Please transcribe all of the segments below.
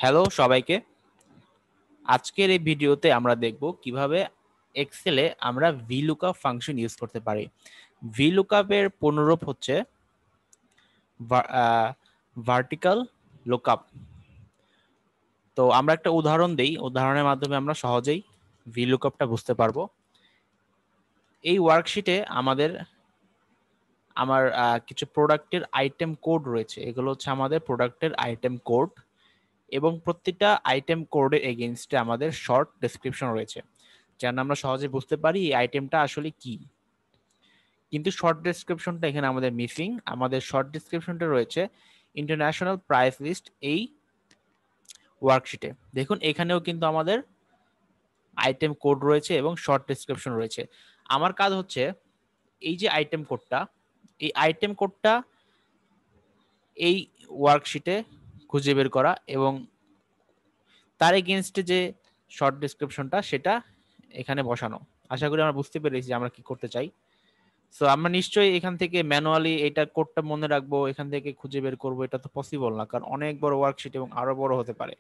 Hello সবাইকে। আজকের এই ভিডিওতে আমরা দেখব কিভাবে এক্সেলে আমরা ভিলুকআপ ফাংশন ইউজ করতে পারি। ভিলুকআপ এর পুনরূপ হচ্ছে ভার্টিক্যাল লুকআপ। তো আমরা একটা উদাহরণ দেই, উদাহরণের মাধ্যমে আমরা সহজেই ভিলুকআপটা বুঝতে পারবো। এই ওয়ার্কশিটে আমার কিছু প্রোডাক্টের আইটেম কোড রয়েছে। এগুলো হচ্ছে আমাদের প্রোডাক্টের আইটেম কোড এবং প্রত্যেকটা আইটেম কোডের এগেইনস্টে আমাদের শর্ট ডেসক্রিপশন রয়েছে, যেন আমরা সহজে বুঝতে পারি এই আইটেমটা আসলে কি। কিন্তু শর্ট ডেসক্রিপশনটা এখানে আমাদের মিসিং। আমাদের শর্ট ডেসক্রিপশনটা রয়েছে ইন্টারন্যাশনাল প্রাইস লিস্ট এই ওয়ার্কশিটে। দেখুন এখানেও কিন্তু আমাদের আইটেম কোড রয়েছে এবং শর্ট ডেসক্রিপশন রয়েছে। আমার কাজ হচ্ছে এই যে আইটেম কোডটা, এই আইটেম কোডটা এই ওয়ার্কশিটে খুঁজে বের করা এবং তার এগেইনস্টে যে শর্ট ডেসক্রিপশনটা সেটা এখানে বসানো। আশা করি আমরা বুঝতে পেরেছি যে আমরা কি করতে চাই। সো আমরা নিশ্চয়ই এখান থেকে ম্যানুয়ালি এটা কোডটা মনে রাখবো, এখান থেকে খুঁজে বের করবো, এটা তো পসিবল না, কারণ অনেক বড় ওয়ার্কশিট এবং আরো বড় হতে পারে।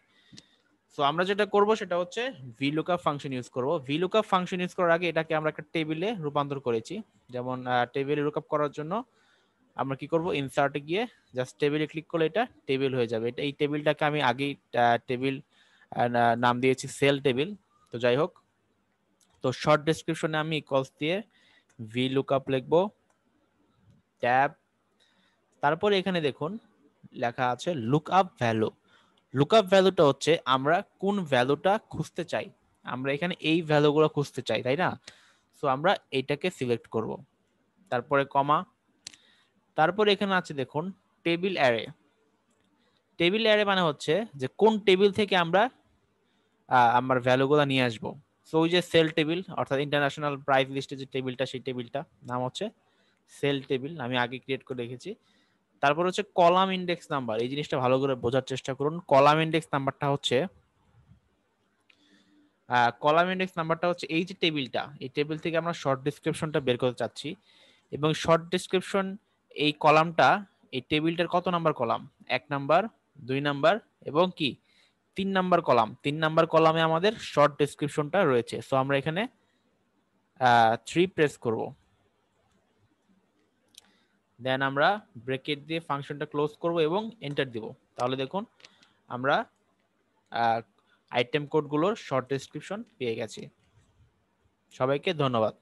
সো আমরা যেটা করব সেটা হচ্ছে ভিলুকআপ ফাংশন ইউজ করব। ভিলুকআপ ফাংশন ইউজ করার আগে এটাকে আমরা একটা টেবিলে রূপান্তর করেছি। যেমন টেবিলে লুকআপ করার জন্য আমরা কি করব, ইনসার্টে গিয়ে জাস্ট টেবিলে ক্লিক করলে এটা টেবিল হয়ে যাবে। এটা এই টেবিলটাকে আমি আগেই টেবিল নাম দিয়েছি সেল টেবিল। তো যাই হোক, তো শর্ট ডেসক্রিপশনে আমি ইকুয়ালস দিয়ে ভিলুকআপ লিখবো, ট্যাব, তারপরে এখানে দেখুন লেখা আছে লুকআপ ভ্যালু। লুকআপ ভ্যালুটা হচ্ছে আমরা কোন ভ্যালুটা খুঁজতে চাই। আমরা এখানে এই ভ্যালুগুলো খুঁজতে চাই, তাই না? সো আমরা এইটাকে সিলেক্ট করব, তারপরে কমা, তারপরে এখানে আছে দেখুন টেবিল অ্যারে। টেবিল অ্যারে মানে হচ্ছে যে কোন টেবিল থেকে আমরা আমার ভ্যালুগুলো নিয়ে আসবো। সো ওই যে সেল টেবিল, অর্থাৎ ইন্টারন্যাশনাল প্রাইস লিস্টে যে টেবিলটা, সেই টেবিলটা নাম হচ্ছে সেল টেবিল, আমি আগে ক্রিয়েট করে রেখেছি। তারপর হচ্ছে কলাম ইন্ডেক্স নাম্বার। এই জিনিসটা ভালো করে বোঝার চেষ্টা করুন। কলাম ইন্ডেক্স নাম্বারটা হচ্ছে এই যে টেবিলটা, এই টেবিল থেকে আমরা শর্ট ডেসক্রিপশনটা বের করতে চাচ্ছি এবং শর্ট ডেসক্রিপশন এই কলামটা, এই টেবিলটার কত নাম্বার কলাম, 1 নাম্বার, 2 নাম্বার এবং কি 3 নাম্বার কলাম। 3 নাম্বার কলামে আমাদের শর্ট ডেসক্রিপশনটা রয়েছে। সো আমরা এখানে 3 প্রেস করব, দেন আমরা ব্র্যাকেট দিয়ে ফাংশনটা ক্লোজ করব এবং এন্টার দিব। তাহলে দেখুন আমরা আইটেম কোডগুলোর শর্ট ডেসক্রিপশন পেয়ে গেছি। সবাইকে ধন্যবাদ।